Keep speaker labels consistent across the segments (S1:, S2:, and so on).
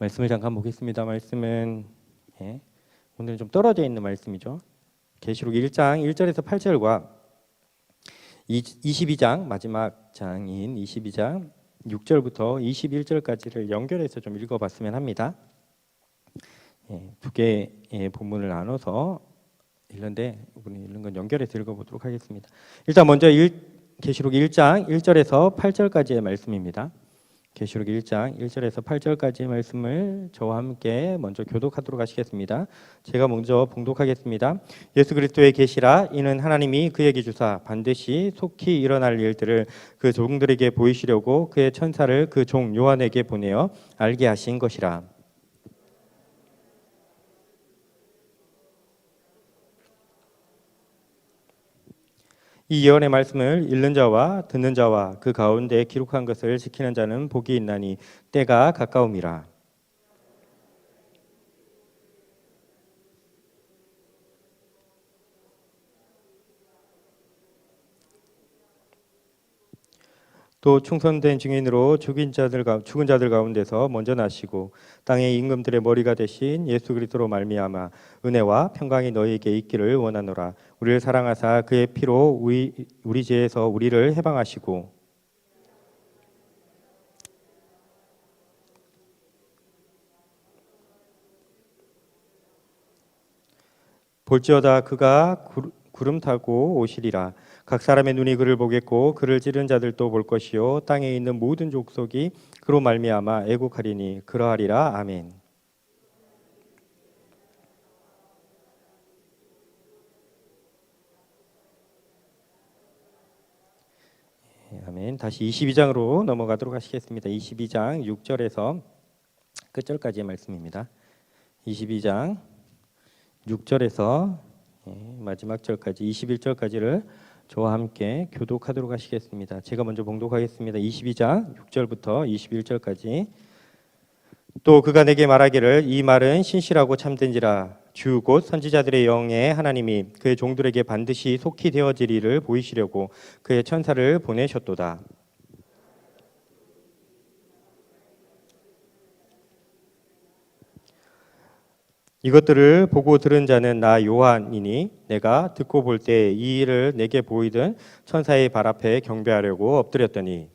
S1: 말씀을 잠깐 보겠습니다. 말씀은 오늘은 좀 떨어져 있는 말씀이죠. 계시록 1장 1절에서 8절과 22장 마지막 장인 22장 6절부터 21절까지를 연결해서 좀 읽어봤으면 합니다. 두 개의 본문을 나눠서 읽는데 우리 읽는 건 연결해서 읽어보도록 하겠습니다. 일단 먼저 계시록 1장 1절에서 8절까지의 말씀입니다. 계시록 1장 1절에서 8절까지의 말씀을 저와 함께 먼저 교독하도록 하시겠습니다. 제가 먼저 봉독하겠습니다. 예수 그리스도의 계시라 이는 하나님이 그에게 주사 반드시 속히 일어날 일들을 그 종들에게 보이시려고 그의 천사를 그 종 요한에게 보내어 알게 하신 것이라. 이 예언의 말씀을 읽는 자와 듣는 자와 그 가운데 기록한 것을 지키는 자는 복이 있나니 때가 가까움이라. 또 충성된 증인으로 죽은 자들 가운데서 먼저 나시고 땅의 임금들의 머리가 되신 예수 그리스도로 말미암아 은혜와 평강이 너희에게 있기를 원하노라. 우리를 사랑하사 그의 피로 우리 죄에서 우리를 해방하시고 볼지어다 그가 구름 타고 오시리라. 각 사람의 눈이 그를 보겠고 그를 찌른 자들도 볼 것이요 땅에 있는 모든 족속이 그로 말미암아 애곡하리니 그러하리라. 아멘. 아멘. 다시 22장으로 넘어가도록 하시겠습니다. 22장 6절에서 끝절까지의 말씀입니다. 22장 6절에서 마지막 절까지 21절까지를 저와 함께 교독하도록 하시겠습니다. 제가 먼저 봉독하겠습니다. 22장 6절부터 21절까지. 또 그가 내게 말하기를 이 말은 신실하고 참된지라 주 곧 선지자들의 영의 하나님이 그의 종들에게 반드시 속히 되어질 일을 보이시려고 그의 천사를 보내셨도다. 이것들을 보고 들은 자는 나 요한이니 내가 듣고 볼 때 이 일을 내게 보이던 천사의 발 앞에 경배하려고 엎드렸더니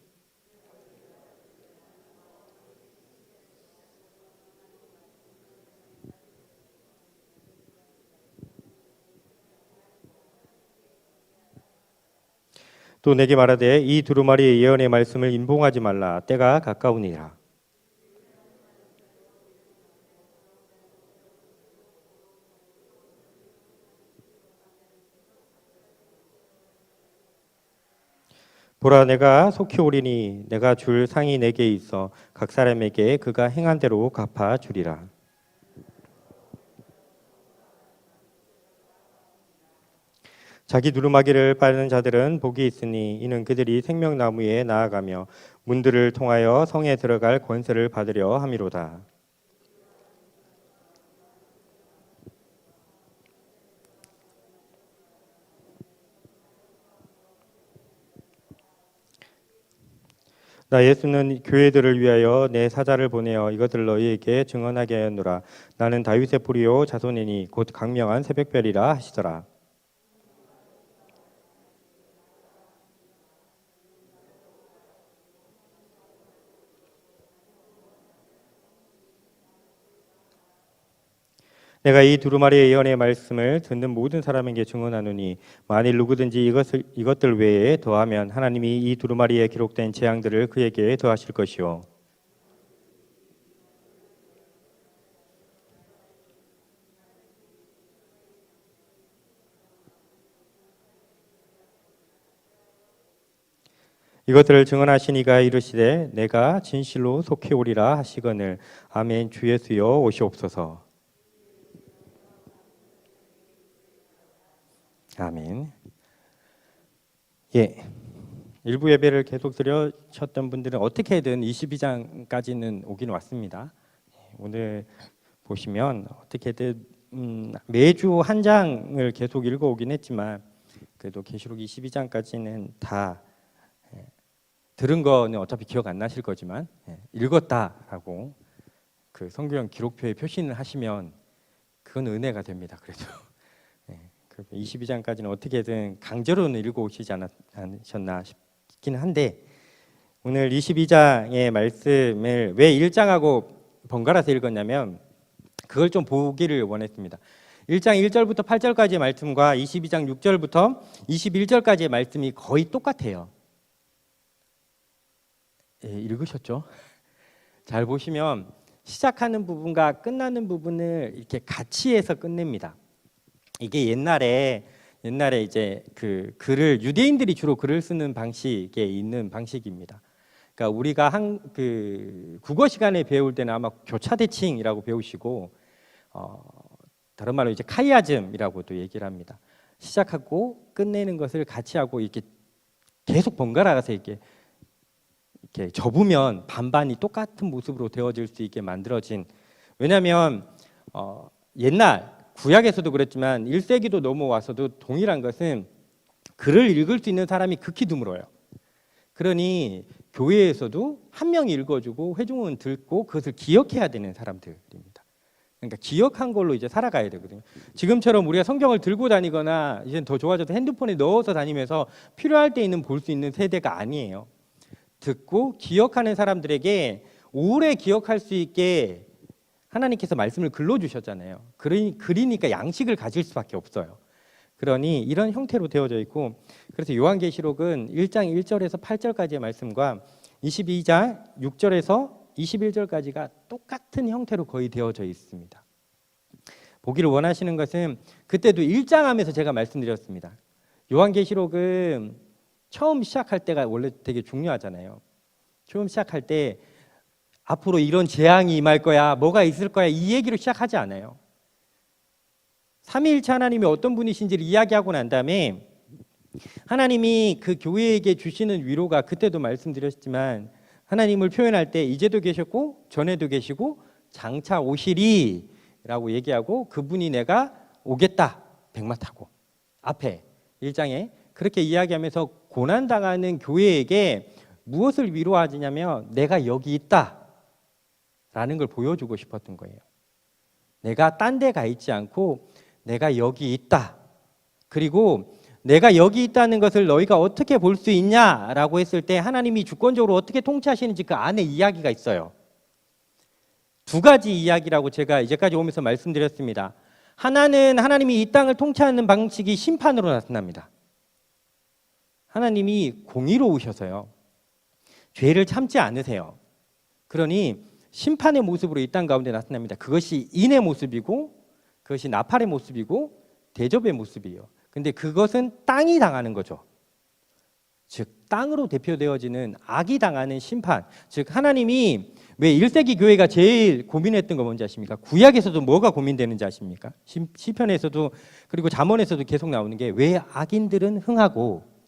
S1: 또 내게 말하되 이 두루마리의 예언의 말씀을 임봉하지 말라. 때가 가까우니라. 보라 내가 속히 오리니 내가 줄 상이 내게 있어 각 사람에게 그가 행한 대로 갚아 주리라. 자기 두루마기를 빠는 자들은 복이 있으니 이는 그들이 생명나무에 나아가며 문들을 통하여 성에 들어갈 권세를 받으려 함이로다. 나 예수는 교회들을 위하여 내 사자를 보내어 이것을 너희에게 증언하게 하였노라. 나는 다윗의 뿌리요 자손이니 곧 강명한 새벽별이라 하시더라. 내가 이 두루마리의 예언의 말씀을 듣는 모든 사람에게 증언하노니 만일 누구든지 이것들 외에 더하면 하나님이 이 두루마리에 기록된 재앙들을 그에게 더하실 것이요 이것들을 증언하신 이가 이르시되 내가 진실로 속히 오리라 하시거늘 아멘. 주 예수여 오시옵소서. 아멘. 일부 예배를 계속 드려셨던 분들은 어떻게든 22장까지는 오긴 왔습니다. 오늘 보시면 어떻게든 매주 한 장을 계속 읽어오긴 했지만 그래도 계시록 22장까지는 다 들은 거는 어차피 기억 안 나실 거지만 읽었다라고 그 성경 기록표에 표시를 하시면 그건 은혜가 됩니다. 그래도 22장까지는 어떻게든 강제로는 읽어오시지 않으셨나 싶긴 한데, 오늘 22장의 말씀을 왜 1장하고 번갈아서 읽었냐면 그걸 좀 보기를 원했습니다. 1장 1절부터 8절까지의 말씀과 22장 6절부터 21절까지의 말씀이 거의 똑같아요. 읽으셨죠? 잘 보시면 시작하는 부분과 끝나는 부분을 이렇게 같이 해서 끝냅니다. 이게 옛날에 이제 그 글을 유대인들이 주로 글을 쓰는 방식에 있는 방식입니다. 그러니까 우리가 그 국어 시간에 배울 때는 아마 교차대칭이라고 배우시고, 다른 말로 이제 카이아즘이라고도 얘기를 합니다. 시작하고 끝내는 것을 같이 하고 이렇게 계속 번갈아가서 이렇게 접으면 반반이 똑같은 모습으로 되어질 수 있게 만들어진. 왜냐하면 옛날 구약에서도 그랬지만 1세기도 넘어와서도 동일한 것은 글을 읽을 수 있는 사람이 극히 드물어요. 그러니 교회에서도 한 명이 읽어주고 회중은 듣고 그것을 기억해야 되는 사람들입니다. 그러니까 기억한 걸로 이제 살아가야 되거든요. 지금처럼 우리가 성경을 들고 다니거나 이제 더 좋아져서 핸드폰에 넣어서 다니면서 필요할 때 볼 수 있는 세대가 아니에요. 듣고 기억하는 사람들에게 오래 기억할 수 있게 하나님께서 말씀을 글로 주셨잖아요. 그러니까 양식을 가질 수밖에 없어요. 그러니 이런 형태로 되어져 있고, 그래서 요한계시록은 1장 1절에서 8절까지의 말씀과 22장 6절에서 21절까지가 똑같은 형태로 거의 되어져 있습니다. 보기를 원하시는 것은 그때도 1장 하면서 제가 말씀드렸습니다. 요한계시록은 처음 시작할 때가 원래 되게 중요하잖아요. 처음 시작할 때 앞으로 이런 재앙이 임할 거야, 뭐가 있을 거야, 이 얘기로 시작하지 않아요. 삼위일체 하나님이 어떤 분이신지를 이야기하고 난 다음에 하나님이 그 교회에게 주시는 위로가, 그때도 말씀드렸지만 하나님을 표현할 때 이제도 계셨고 전에도 계시고 장차 오시리 라고 얘기하고, 그분이 내가 오겠다 백마 타고 앞에 1장에 그렇게 이야기하면서 고난당하는 교회에게 무엇을 위로하시냐면 내가 여기 있다 라는 걸 보여주고 싶었던 거예요. 내가 딴 데 가 있지 않고 내가 여기 있다. 그리고 내가 여기 있다는 것을 너희가 어떻게 볼 수 있냐라고 했을 때 하나님이 주권적으로 어떻게 통치하시는지 그 안에 이야기가 있어요. 두 가지 이야기라고 제가 이제까지 오면서 말씀드렸습니다. 하나는 하나님이 이 땅을 통치하는 방식이 심판으로 나타납니다. 하나님이 공의로우셔서요, 죄를 참지 않으세요. 그러니 심판의 모습으로 이 땅 가운데 나타납니다. 그것이 인의 모습이고 그것이 나팔의 모습이고 대접의 모습이에요. 근데 그것은 땅이 당하는 거죠. 즉 땅으로 대표되어지는 악이 당하는 심판. 즉 하나님이 왜 1세기 교회가 제일 고민했던 거 뭔지 아십니까? 구약에서도 뭐가 고민되는지 아십니까? 시편에서도 그리고 잠언에서도 계속 나오는 게 왜 악인들은 흥하고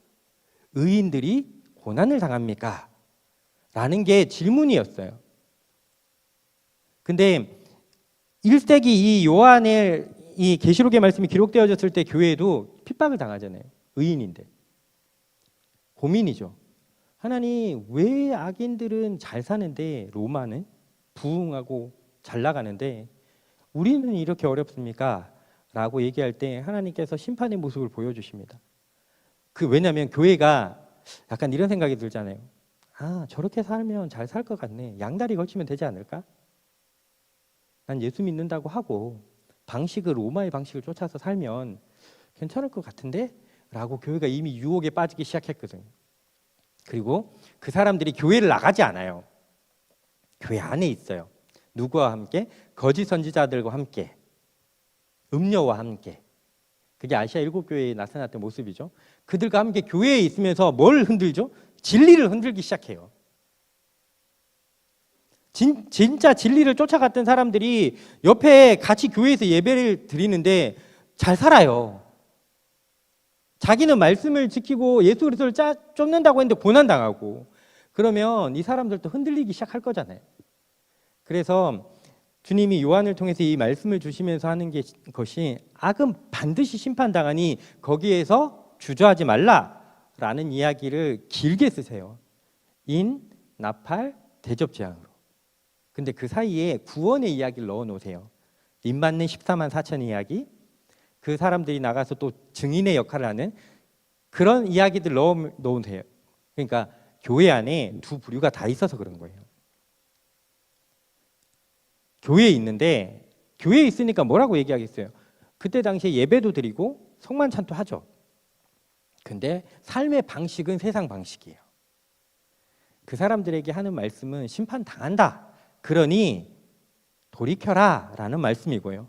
S1: 의인들이 고난을 당합니까? 라는 게 질문이었어요. 근데 1세기 이 요한의 이 계시록의 말씀이 기록되어졌을 때 교회도 핍박을 당하잖아요. 의인인데. 고민이죠. 하나님, 왜 악인들은 잘 사는데 로마는 부흥하고 잘 나가는데 우리는 이렇게 어렵습니까? 라고 얘기할 때 하나님께서 심판의 모습을 보여주십니다. 왜냐하면 교회가 약간 이런 생각이 들잖아요. 아, 저렇게 살면 잘 살 것 같네. 양다리 걸치면 되지 않을까? 난 예수 믿는다고 하고 로마의 방식을 쫓아서 살면 괜찮을 것 같은데? 라고 교회가 이미 유혹에 빠지기 시작했거든요. 그리고 그 사람들이 교회를 나가지 않아요. 교회 안에 있어요. 누구와 함께? 거짓 선지자들과 함께, 음녀와 함께. 그게 아시아 7교회에 나타났던 모습이죠. 그들과 함께 교회에 있으면서 뭘 흔들죠? 진리를 흔들기 시작해요. 진짜 진리를 쫓아갔던 사람들이 옆에 같이 교회에서 예배를 드리는데 잘 살아요. 자기는 말씀을 지키고 예수 그리스도를 쫓는다고 했는데 고난당하고, 그러면 이 사람들도 흔들리기 시작할 거잖아요. 그래서 주님이 요한을 통해서 이 말씀을 주시면서 하는 것이 악은 반드시 심판당하니 거기에서 주저하지 말라라는 이야기를 길게 쓰세요. 인, 나팔, 대접 재앙으로. 근데 그 사이에 구원의 이야기를 넣어 놓으세요. 입맞는 14만 4천 이야기, 그 사람들이 나가서 또 증인의 역할을 하는 그런 이야기들 넣어 놓으세요. 그러니까 교회 안에 두 부류가 다 있어서 그런 거예요. 교회에 있는데, 교회에 있으니까 뭐라고 얘기하겠어요? 그때 당시에 예배도 드리고 성만찬도 하죠. 근데 삶의 방식은 세상 방식이에요. 그 사람들에게 하는 말씀은 심판당한다, 그러니 돌이켜라 라는 말씀이고요.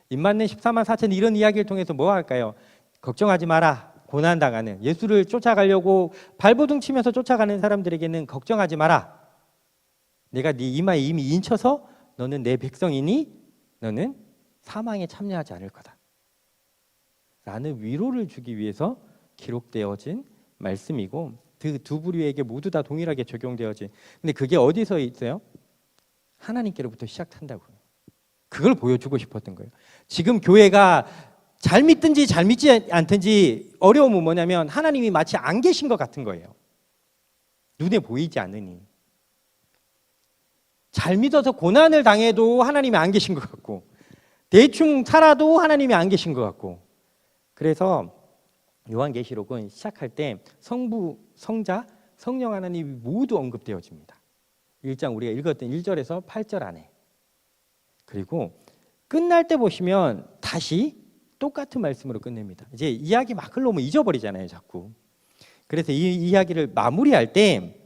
S1: 입맞는 14만 4천 이런 이야기를 통해서 뭐 할까요? 걱정하지 마라, 고난당하는, 예수를 쫓아가려고 발버둥 치면서 쫓아가는 사람들에게는 걱정하지 마라, 내가 네 이마에 이미 인쳐서 너는 내 백성이니 너는 사망에 참여하지 않을 거다 라는 위로를 주기 위해서 기록되어진 말씀이고, 그 두 부류에게 모두 다 동일하게 적용되어진, 근데 그게 어디서 있어요? 하나님께로부터 시작한다고요. 그걸 보여주고 싶었던 거예요. 지금 교회가 잘 믿든지 잘 믿지 않든지 어려움은 뭐냐면 하나님이 마치 안 계신 것 같은 거예요. 눈에 보이지 않으니. 잘 믿어서 고난을 당해도 하나님이 안 계신 것 같고, 대충 살아도 하나님이 안 계신 것 같고. 그래서 요한계시록은 시작할 때 성부, 성자, 성령 하나님이 모두 언급되어집니다. 1장 우리가 읽었던 1절에서 8절 안에. 그리고 끝날 때 보시면 다시 똑같은 말씀으로 끝냅니다. 이제 이야기 막 흘러오면 잊어버리잖아요, 자꾸. 그래서 이 이야기를 마무리할 때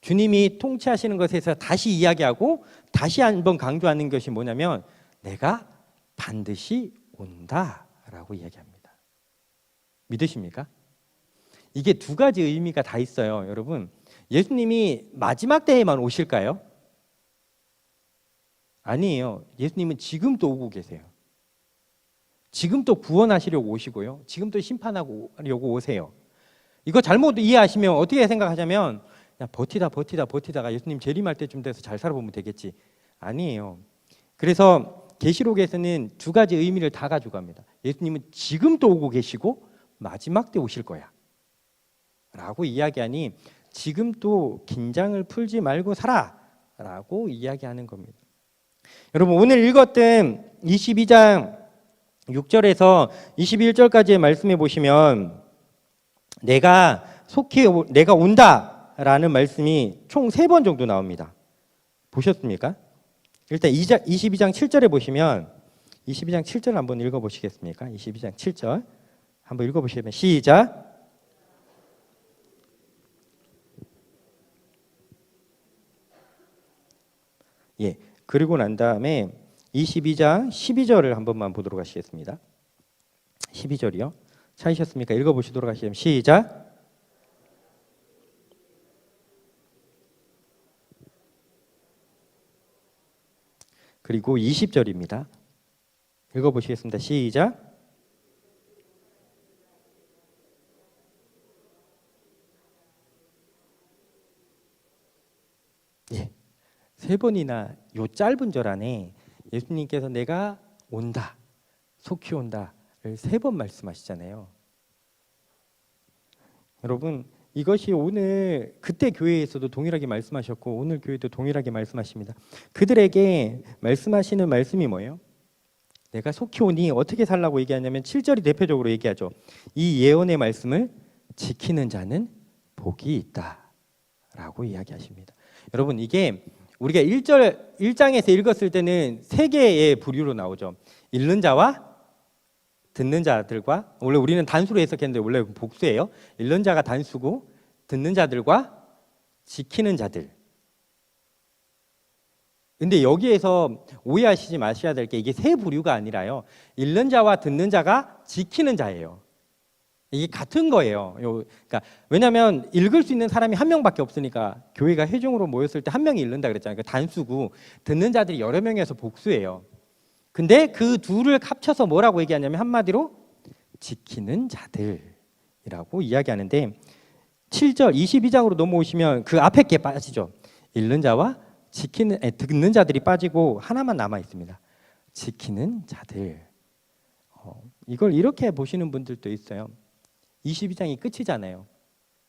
S1: 주님이 통치하시는 것에서 다시 이야기하고 다시 한번 강조하는 것이 뭐냐면 내가 반드시 온다라고 이야기합니다. 믿으십니까? 이게 두 가지 의미가 다 있어요. 여러분, 예수님이 마지막 때에만 오실까요? 아니에요. 예수님은 지금도 오고 계세요. 지금도 구원하시려고 오시고요. 지금도 심판하려고 오세요. 이거 잘못 이해하시면 어떻게 생각하냐면 야, 버티다가 예수님 재림할 때쯤 돼서 잘 살아보면 되겠지. 아니에요. 그래서 계시록에서는 두 가지 의미를 다 가져갑니다. 예수님은 지금도 오고 계시고 마지막 때 오실 거야 라고 이야기하니 지금 또 긴장을 풀지 말고 살아 라고 이야기하는 겁니다. 여러분, 오늘 읽었던 22장 6절에서 21절까지의 말씀해 보시면 내가 온다 라는 말씀이 총 3번 정도 나옵니다. 보셨습니까? 일단 22장 7절에 보시면 22장 7절 한번 읽어보시겠습니까? 22장 7절 한번 읽어보시면 시작. 예, 그리고 난 다음에 22장 12절을 한 번만 보도록 하시겠습니다. 12절이요. 찾으셨습니까? 읽어보시도록 하시면 시작. 그리고 20절입니다. 읽어보시겠습니다. 시작. 예, 3번이나 요 짧은 절 안에 예수님께서 내가 온다, 속히 온다를 3번 말씀하시잖아요. 여러분, 이것이 오늘 그때 교회에서도 동일하게 말씀하셨고 오늘 교회도 동일하게 말씀하십니다. 그들에게 말씀하시는 말씀이 뭐예요? 내가 속히 오니 어떻게 살라고 얘기하냐면 7절이 대표적으로 얘기하죠. 이 예언의 말씀을 지키는 자는 복이 있다 라고 이야기하십니다. 여러분, 이게 우리가 1장에서 읽었을 때는 3개의 부류로 나오죠. 읽는 자와 듣는 자들과, 원래 우리는 단수로 해석했는데 원래 복수예요. 읽는 자가 단수고 듣는 자들과 지키는 자들. 근데 여기에서 오해하시지 마셔야 될 게 이게 3부류가 아니라요. 읽는 자와 듣는 자가 지키는 자예요. 이게 같은 거예요. 그러니까 왜냐하면 읽을 수 있는 사람이 한 명밖에 없으니까 교회가 회중으로 모였을 때 한 명이 읽는다 그랬잖아요. 그러니까 단수고 듣는 자들이 여러 명이어서 복수예요. 근데 그 둘을 합쳐서 뭐라고 얘기하냐면 한마디로 지키는 자들이라고 이야기하는데 7절 22장으로 넘어오시면 그 앞에 게 빠지죠. 읽는 자와 듣는 자들이 빠지고 하나만 남아 있습니다. 지키는 자들. 이걸 이렇게 보시는 분들도 있어요. 22장이 끝이잖아요.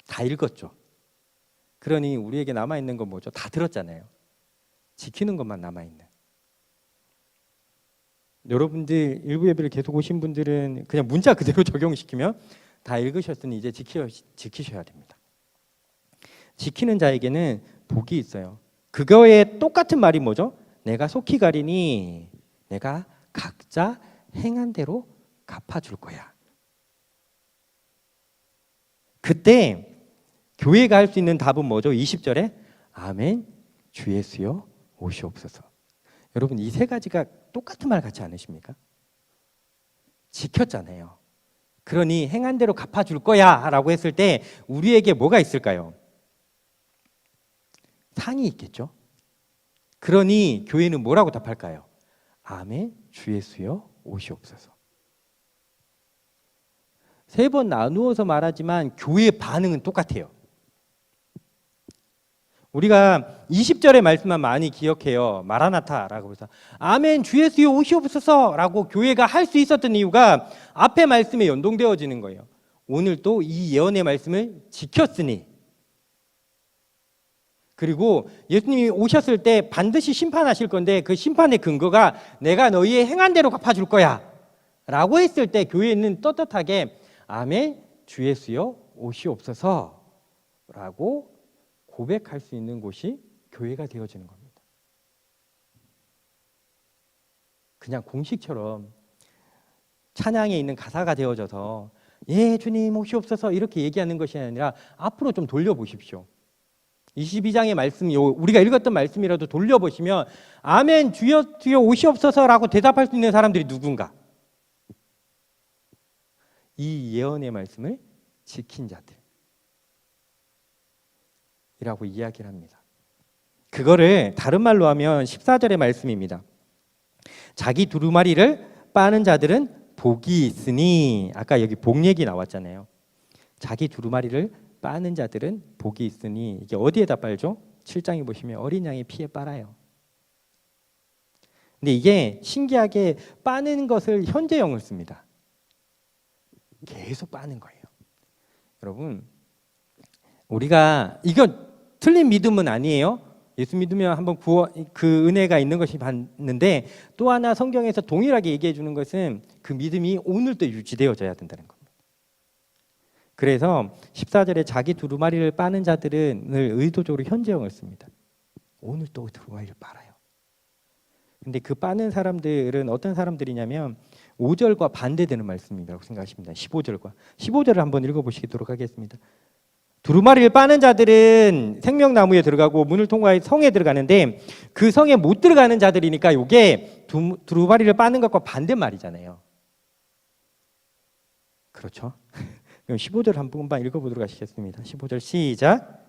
S1: 다 읽었죠. 그러니 우리에게 남아있는 건 뭐죠? 다 들었잖아요. 지키는 것만 남아있는. 여러분들 일부 예배를 계속 오신 분들은 그냥 문자 그대로 적용시키면 다 읽으셨으니 이제 지키셔야 됩니다. 지키는 자에게는 복이 있어요. 그거에 똑같은 말이 뭐죠? 내가 속히 가리니 내가 각자 행한 대로 갚아줄 거야. 그때 교회가 할 수 있는 답은 뭐죠? 20절에 아멘 주 예수여 오시옵소서. 여러분 이 세 가지가 똑같은 말 같지 않으십니까? 지켰잖아요. 그러니 행한 대로 갚아줄 거야 라고 했을 때 우리에게 뭐가 있을까요? 상이 있겠죠. 그러니 교회는 뭐라고 답할까요? 아멘 주 예수여 오시옵소서. 세 번 나누어서 말하지만 교회의 반응은 똑같아요. 우리가 20절의 말씀만 많이 기억해요. 마라나타라고 해서 아멘 주 예수여 오시옵소서라고 교회가 할 수 있었던 이유가 앞에 말씀에 연동되어지는 거예요. 오늘 또 이 예언의 말씀을 지켰으니, 그리고 예수님이 오셨을 때 반드시 심판하실 건데 그 심판의 근거가 내가 너희의 행한 대로 갚아줄 거야 라고 했을 때 교회는 떳떳하게 아멘 주 예수여 오시옵소서 라고 고백할 수 있는 곳이 교회가 되어지는 겁니다. 그냥 공식처럼 찬양에 있는 가사가 되어져서 예 주님 오시옵소서 이렇게 얘기하는 것이 아니라 앞으로 좀 돌려보십시오. 22장의 말씀, 우리가 읽었던 말씀이라도 돌려보시면 아멘 주여 주여 오시옵소서라고 대답할 수 있는 사람들이 누군가? 이 예언의 말씀을 지킨 자들이라고 이야기를 합니다. 그거를 다른 말로 하면 14절의 말씀입니다. 자기 두루마리를 빠는 자들은 복이 있으니, 아까 여기 복 얘기 나왔잖아요. 자기 두루마리를 빠는 자들은 복이 있으니, 이게 어디에다 빨죠? 7장에 보시면 어린 양의 피에 빨아요. 근데 이게 신기하게 빠는 것을 현재형을 씁니다. 계속 빠는 거예요. 여러분, 우리가 이건 틀린 믿음은 아니에요. 예수 믿으면 한번 그 은혜가 있는 것이 봤는데, 또 하나 성경에서 동일하게 얘기해 주는 것은 그 믿음이 오늘도 유지되어져야 된다는 겁니다. 그래서 14절에 자기 두루마리를 빠는 자들은 의도적으로 현재형을 씁니다. 오늘 또 두루마리를 빨아요. 근데 그 빠는 사람들은 어떤 사람들이냐면 5절과 반대되는 말씀이라고 생각하십니다. 15절을 한번 읽어보시도록 하겠습니다. 두루마리를 빠는 자들은 생명나무에 들어가고 문을 통과해 성에 들어가는데 그 성에 못 들어가는 자들이니까 이게 두루마리를 빠는 것과 반대말이잖아요. 그렇죠? 그럼 15절 한 번만 읽어보도록 하시겠습니다. 15절 시작.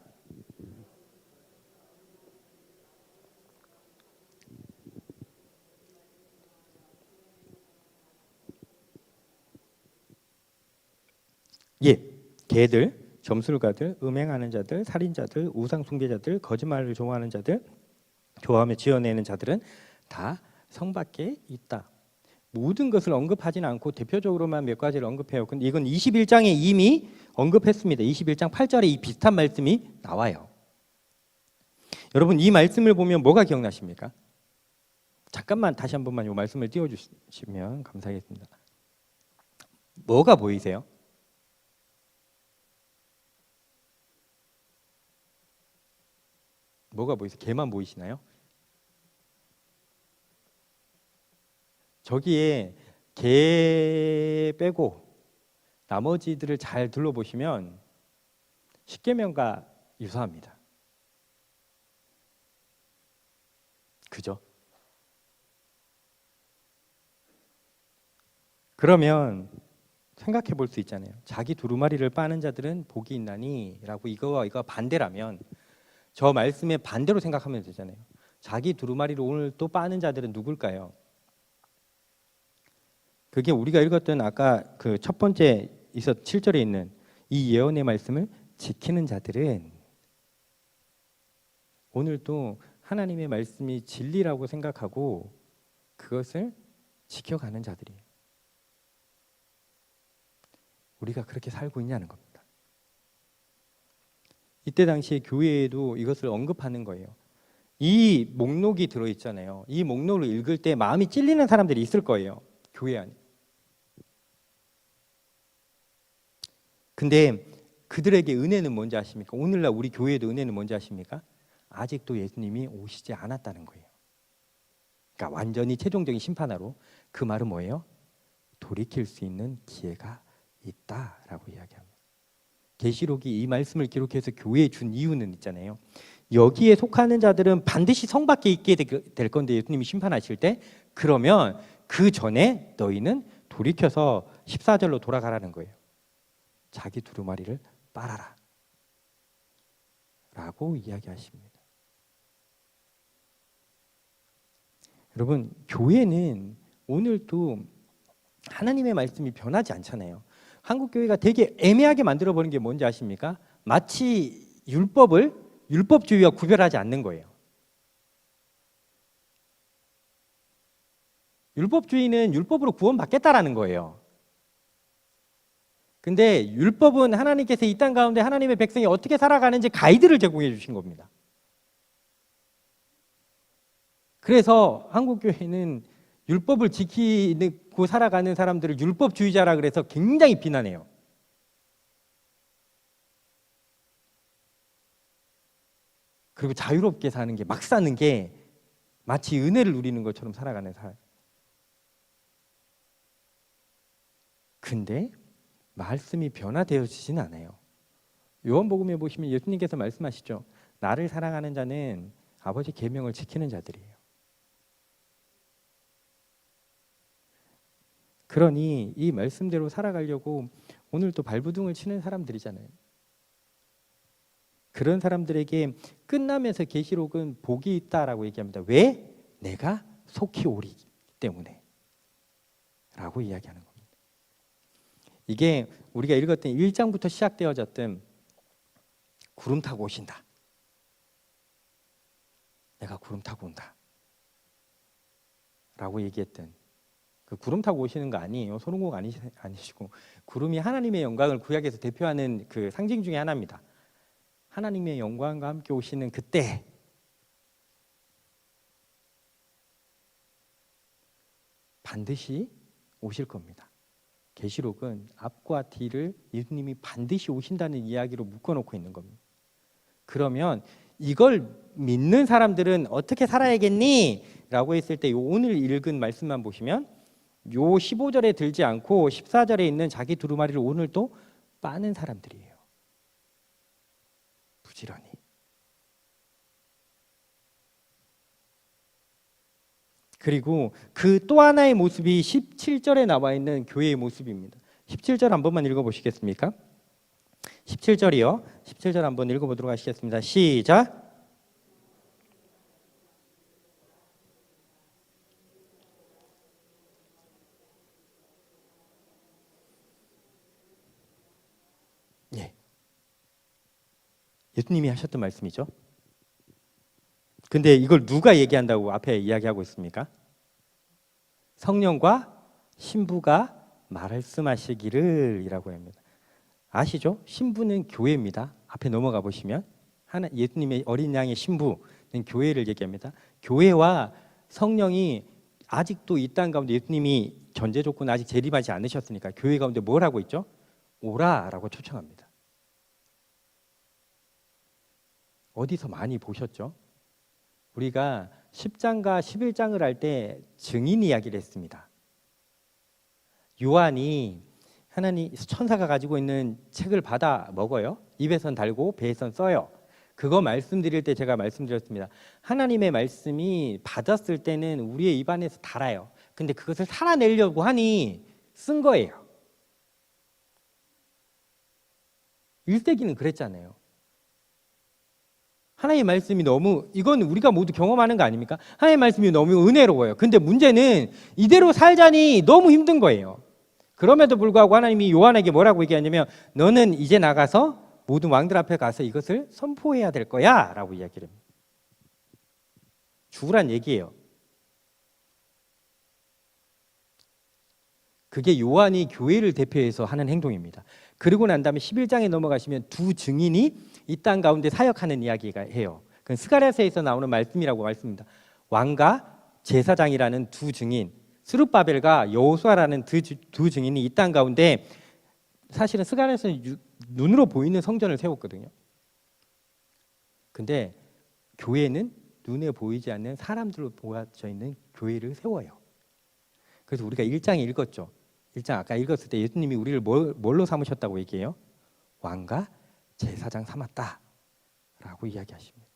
S1: 예, 개들, 점술가들, 음행하는 자들, 살인자들, 우상 숭배자들, 거짓말을 좋아하는 자들, 좋아하며 지어내는 자들은 다 성 밖에 있다. 모든 것을 언급하지는 않고 대표적으로만 몇 가지를 언급해요. 근데 이건 21장에 이미 언급했습니다. 21장 8절에 이 비슷한 말씀이 나와요. 여러분 이 말씀을 보면 뭐가 기억나십니까? 잠깐만 다시 한 번만 이 말씀을 띄워주시면 감사하겠습니다. 뭐가 보이세요? 뭐가 보이세요? 개만 보이시나요? 저기에 개 빼고 나머지들을 잘 둘러보시면 십계명과 유사합니다. 그죠? 그러면 생각해 볼 수 있잖아요. 자기 두루마리를 빠는 자들은 복이 있나니 라고 이거와 이거 반대라면 저 말씀의 반대로 생각하면 되잖아요. 자기 두루마리를 오늘 또 빠는 자들은 누굴까요? 그게 우리가 읽었던 아까 그 첫 번째 7절에 있는 이 예언의 말씀을 지키는 자들은 오늘도 하나님의 말씀이 진리라고 생각하고 그것을 지켜가는 자들이에요. 우리가 그렇게 살고 있냐는 겁니다. 이때 당시에 교회에도 이것을 언급하는 거예요. 이 목록이 들어있잖아요. 이 목록을 읽을 때 마음이 찔리는 사람들이 있을 거예요. 교회 안에. 근데 그들에게 은혜는 뭔지 아십니까? 오늘날 우리 교회에도 은혜는 뭔지 아십니까? 아직도 예수님이 오시지 않았다는 거예요. 그러니까 완전히 최종적인 심판하러. 그 말은 뭐예요? 돌이킬 수 있는 기회가 있다라고 이야기합니다. 계시록이 이 말씀을 기록해서 교회에 준 이유는 있잖아요. 여기에 속하는 자들은 반드시 성밖에 있게 될 건데 예수님이 심판하실 때, 그러면 그 전에 너희는 돌이켜서 14절로 돌아가라는 거예요. 자기 두루마리를 빨아라 라고 이야기하십니다. 여러분, 교회는 오늘도 하나님의 말씀이 변하지 않잖아요. 한국 교회가 되게 애매하게 만들어버린 게 뭔지 아십니까? 마치 율법을 율법주의와 구별하지 않는 거예요. 율법주의는 율법으로 구원받겠다라는 거예요. 근데 율법은 하나님께서 이 땅 가운데 하나님의 백성이 어떻게 살아가는지 가이드를 제공해 주신 겁니다. 그래서 한국 교회는 율법을 지키고 살아가는 사람들을 율법주의자라 그래서 굉장히 비난해요. 그리고 자유롭게 사는 게, 막 사는 게 마치 은혜를 누리는 것처럼 살아가는 사람. 근데 말씀이 변화되어지진 않아요. 요한복음에 보시면 예수님께서 말씀하시죠. 나를 사랑하는 자는 아버지 계명을 지키는 자들이에요. 그러니 이 말씀대로 살아가려고 오늘 또 발부둥을 치는 사람들이잖아요. 그런 사람들에게 끝나면서 계시록은 복이 있다라고 얘기합니다. 왜? 내가 속히 오리 때문에 라고 이야기하는 겁니다. 이게 우리가 읽었던 1장부터 시작되어졌던 구름 타고 오신다. 내가 구름 타고 온다 라고 얘기했던 그 구름 타고 오시는 거 아니에요. 소름곡 아니시고, 구름이 하나님의 영광을 구약에서 대표하는 그 상징 중에 하나입니다. 하나님의 영광과 함께 오시는 그때 반드시 오실 겁니다. 계시록은 앞과 뒤를 예수님이 반드시 오신다는 이야기로 묶어놓고 있는 겁니다. 그러면 이걸 믿는 사람들은 어떻게 살아야겠니? 라고 했을 때 오늘 읽은 말씀만 보시면 요 15절에 들지 않고 14절에 있는 자기 두루마리를 오늘 또 빠는 사람들이에요. 부지런히. 그리고 그 또 하나의 모습이 17절에 나와 있는 교회의 모습입니다. 17절 한 번만 읽어보시겠습니까? 17절이요. 17절 한번 읽어보도록 하시겠습니다. 시작. 예. 예수님이 하셨던 말씀이죠. 근데 이걸 누가 얘기한다고 앞에 이야기하고 있습니까? 성령과 신부가 말씀하시기를 이라고 합니다. 아시죠? 신부는 교회입니다. 앞에 넘어가 보시면 예수님의 어린 양의 신부는 교회를 얘기합니다. 교회와 성령이 아직도 이 땅 가운데 예수님이 전제 조건 아직 재림하지 않으셨으니까 교회 가운데 뭘 하고 있죠? 오라라고 초청합니다. 어디서 많이 보셨죠? 우리가 10장과 11장을 할 때 증인 이야기를 했습니다. 요한이 하나님 천사가 가지고 있는 책을 받아 먹어요. 입에선 달고 배에선 써요. 그거 말씀드릴 때 제가 말씀드렸습니다. 하나님의 말씀이 받았을 때는 우리의 입안에서 달아요. 근데 그것을 살아내려고 하니 쓴 거예요. 1세기는 그랬잖아요. 하나님의 말씀이 너무, 이건 우리가 모두 경험하는 거 아닙니까? 하나님의 말씀이 너무 은혜로워요. 근데 문제는 이대로 살자니 너무 힘든 거예요. 그럼에도 불구하고 하나님이 요한에게 뭐라고 얘기하냐면 너는 이제 나가서 모든 왕들 앞에 가서 이것을 선포해야 될 거야 라고 이야기를 합니다. 죽으란 얘기예요. 그게 요한이 교회를 대표해서 하는 행동입니다. 그리고 난 다음에 11장에 넘어가시면 두 증인이 이 땅 가운데 사역하는 이야기가 해요. 그건 스가랴서에서 나오는 말씀이라고 말씀입니다. 왕과 제사장이라는 두 증인, 스룹바벨과 여호수아라는 두 증인이 이 땅 가운데 사실은 스가랴서는 눈으로 보이는 성전을 세웠거든요. 근데 교회는 눈에 보이지 않는 사람들로 모아져 있는 교회를 세워요. 그래서 우리가 1장에 읽었죠. 1장 아까 읽었을 때 예수님이 우리를 뭘로 삼으셨다고 얘기해요? 왕과 제사장 삼았다라고 이야기하십니다.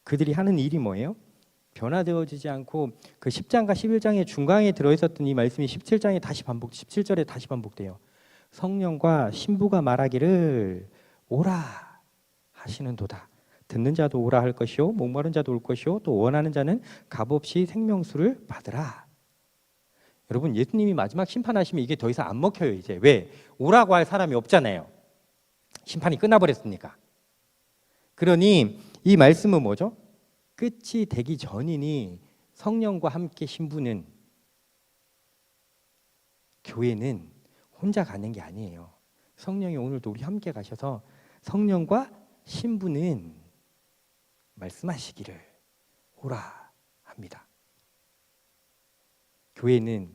S1: 그들이 하는 일이 뭐예요? 변화되어지지 않고 그 10장과 11장의 중간에 들어있었던 이 말씀이 17장에 다시 17절에 다시 반복돼요. 성령과 신부가 말하기를 오라 하시는도다. 듣는 자도 오라 할 것이요 목마른 자도 올 것이요 또 원하는 자는 값없이 생명수를 받으라. 여러분, 예수님이 마지막 심판하시면 이게 더 이상 안 먹혀요. 이제 왜? 오라고 할 사람이 없잖아요. 심판이 끝나버렸으니까. 그러니 이 말씀은 뭐죠? 끝이 되기 전이니 성령과 함께 신부는, 교회는 혼자 가는 게 아니에요. 성령이 오늘도 우리 함께 가셔서 성령과 신부는 말씀하시기를 오라 합니다. 교회는,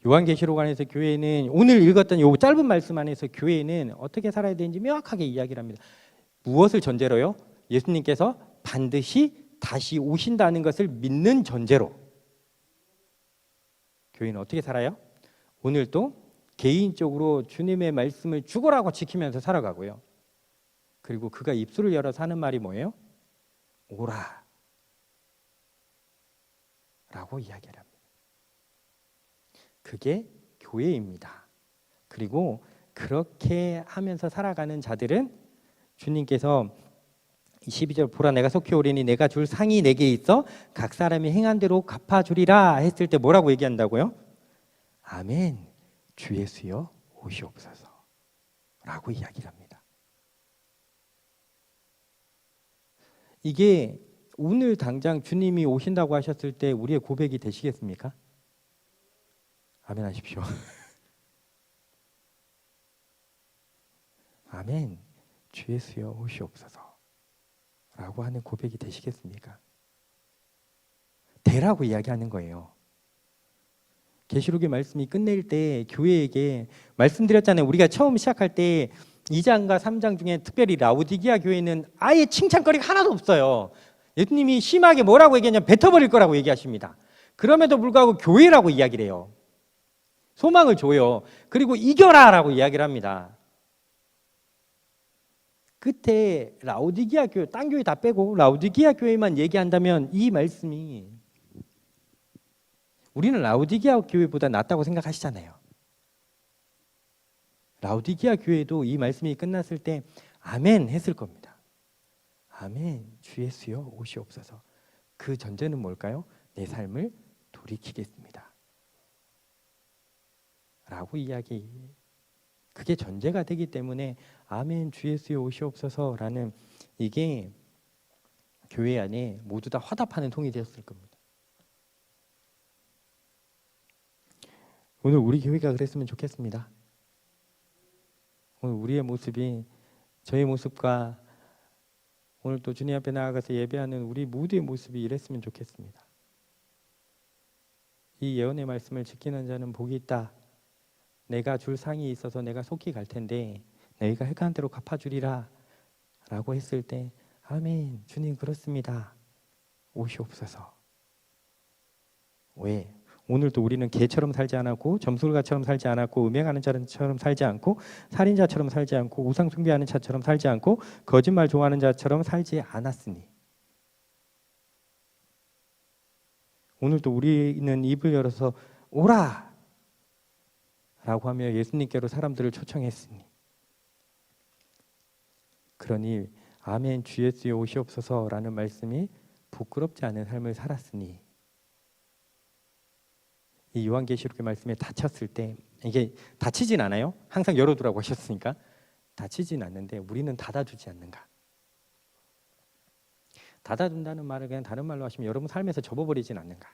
S1: 요한계시록 안에서 교회는, 오늘 읽었던 요 짧은 말씀 안에서 교회는 어떻게 살아야 되는지 명확하게 이야기를 합니다. 무엇을 전제로요? 예수님께서 반드시 다시 오신다는 것을 믿는 전제로 교회는 어떻게 살아요? 오늘도 개인적으로 주님의 말씀을 죽어라고 지키면서 살아가고요. 그리고 그가 입술을 열어서 하는 말이 뭐예요? 오라 라고 이야기를 합니다. 그게 교회입니다. 그리고 그렇게 하면서 살아가는 자들은 주님께서 12절 보라 내가 속히 오리니 내가 줄 상이 내게 있어 각 사람이 행한 대로 갚아주리라 했을 때 뭐라고 얘기한다고요? 아멘 주 예수여 오시옵소서 라고 이야기를 합니다. 이게 오늘 당장 주님이 오신다고 하셨을 때 우리의 고백이 되시겠습니까? 아멘 하십시오. 아멘 주 예수여 오시옵소서 라고 하는 고백이 되시겠습니까? 되라고 이야기하는 거예요. 계시록의 말씀이 끝낼 때 교회에게 말씀드렸잖아요. 우리가 처음 시작할 때 2장과 3장 중에 특별히 라오디게아 교회는 아예 칭찬거리가 하나도 없어요. 예수님이 심하게 뭐라고 얘기하냐면 뱉어버릴 거라고 얘기하십니다. 그럼에도 불구하고 교회라고 이야기를 해요. 소망을 줘요. 그리고 이겨라 라고 이야기를 합니다. 끝에 라오디게아 교회, 딴 교회 다 빼고 라오디게아 교회만 얘기한다면 이 말씀이, 우리는 라오디게아 교회보다 낫다고 생각하시잖아요. 라오디게아 교회도 이 말씀이 끝났을 때 아멘 했을 겁니다. 아멘 주 예수여 오시옵소서. 그 전제는 뭘까요? 내 삶을 돌이키겠습니다 라고 이야기, 그게 전제가 되기 때문에 아멘 주 예수여 오시옵소서라는 이게 교회 안에 모두 다 화답하는 통이 되었을 겁니다. 오늘 우리 교회가 그랬으면 좋겠습니다. 오늘 우리의 모습이, 저의 모습과 오늘 또 주님 앞에 나아가서 예배하는 우리 모두의 모습이 이랬으면 좋겠습니다. 이 예언의 말씀을 지키는 자는 복이 있다. 내가 줄 상이 있어서 내가 속히 갈 텐데 너희가 행한 대로 갚아주리라 라고 했을 때 아멘 주님 그렇습니다 오시옵소서. 왜? 오늘도 우리는 개처럼 살지 않았고 점술가처럼 살지 않았고 음행하는 자처럼 살지 않고 살인자처럼 살지 않고 우상 숭배하는 자처럼 살지 않고 거짓말 좋아하는 자처럼 살지 않았으니 오늘도 우리는 입을 열어서 오라 라고 하며 예수님께로 사람들을 초청했으니, 그러니 아멘 주 예수여 오시옵소서라는 말씀이 부끄럽지 않은 삶을 살았으니, 이 요한계시록의 말씀에 닫혔을 때, 이게 닫히진 않아요. 항상 열어두라고 하셨으니까 닫히진 않는데 우리는 닫아두지 않는가. 닫아둔다는 말을 그냥 다른 말로 하시면 여러분 삶에서 접어버리진 않는가.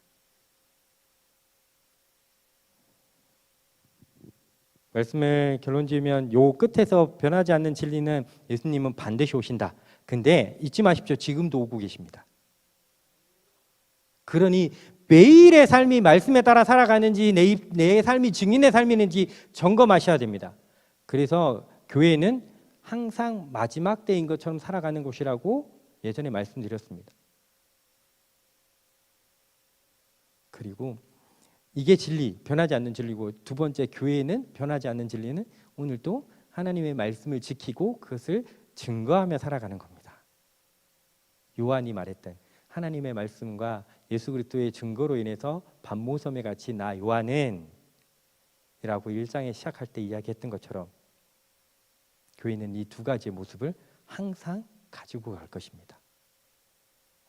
S1: 말씀을 결론 지으면 요 끝에서 변하지 않는 진리는 예수님은 반드시 오신다. 근데 잊지 마십시오. 지금도 오고 계십니다. 그러니 매일의 삶이 말씀에 따라 살아가는지 내 삶이 증인의 삶이는지 점검하셔야 됩니다. 그래서 교회는 항상 마지막 때인 것처럼 살아가는 곳이라고 예전에 말씀드렸습니다. 그리고 이게 진리, 변하지 않는 진리고, 두 번째 교회는 변하지 않는 진리는 오늘도 하나님의 말씀을 지키고 그것을 증거하며 살아가는 겁니다. 요한이 말했던 하나님의 말씀과 예수 그리스도의 증거로 인해서 반모섬에 갇힌 나 요한은 이라고 1장에 시작할 때 이야기했던 것처럼 교회는 이 두 가지의 모습을 항상 가지고 갈 것입니다.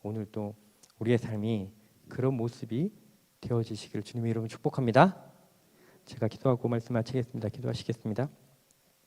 S1: 오늘도 우리의 삶이 그런 모습이 되어지시기를 주님의 이름으로 축복합니다. 제가 기도하고 말씀 마치겠습니다. 기도하시겠습니다.